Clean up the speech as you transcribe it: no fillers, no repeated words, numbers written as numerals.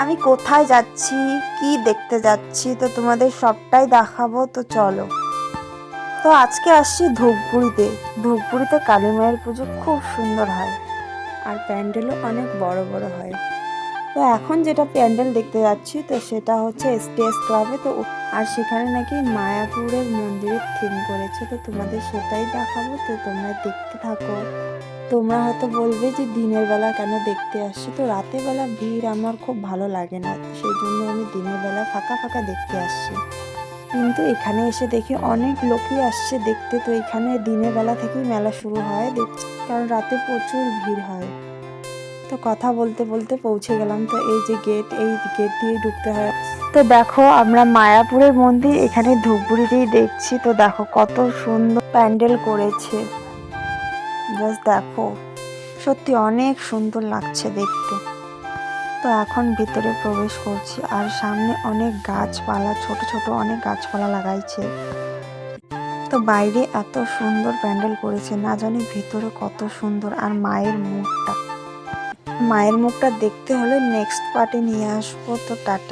আমি কোথায় যাচ্ছি, কি দেখতে যাচ্ছি, তো তোমাদের সবটাই দেখাবো। তো চলো। তো আজকে আসছি ধূপগুড়িতে। ধূপগুড়িতে কালী মায়ের পুজো খুব সুন্দর হয়, আর প্যান্ডেলও অনেক বড় বড় হয়। তো এখন যেটা প্যান্ডেল দেখতে যাচ্ছি, তো সেটা হচ্ছে স্টেজ ক্লাবে। তো আর সেখানে নাকি মায়াপুরের মন্দিরের থিম করেছে, তো তোমাদের সেটাই দেখাবো। তো তোমরা দেখতে থাকো। তোমরা হয়তো বলবে যে দিনের বেলা কেন দেখতে আসছি, তো রাতের বেলা ভিড় আমার খুব ভালো লাগে না, সেই জন্য আমি দিনের বেলা ফাঁকা ফাঁকা দেখতে আসছি। কিন্তু এখানে এসে দেখি অনেক লোকই আসছে দেখতে। তো এখানে দিনের বেলা থেকেই মেলা শুরু হয় দেখছি, কারণ রাতে প্রচুর ভিড় হয়। তো কথা বলতে বলতে পৌঁছে গেলাম। তো এই যে গেট, এই গেট দিয়ে ঢুকতে হয়। তো দেখো আমরা মায়াপুরের মন্দির এখানে ধূপগুড়িতেই দেখছি। তো দেখো কত সুন্দর প্যান্ডেল করেছে, জাস্ট দেখো, সত্যি অনেক সুন্দর লাগছে দেখতে। তো এখন ভিতরে প্রবেশ করছি, আর সামনে অনেক গাছপালা, ছোট ছোট অনেক গাছপালা লাগাইছে। তো বাইরে এত সুন্দর প্যান্ডেল করেছে, না জানি ভিতরে কত সুন্দর। আর মায়ের মুখটা দেখতে হলে নেক্সট পার্টে নিয়ে আসবো। তো টাটা।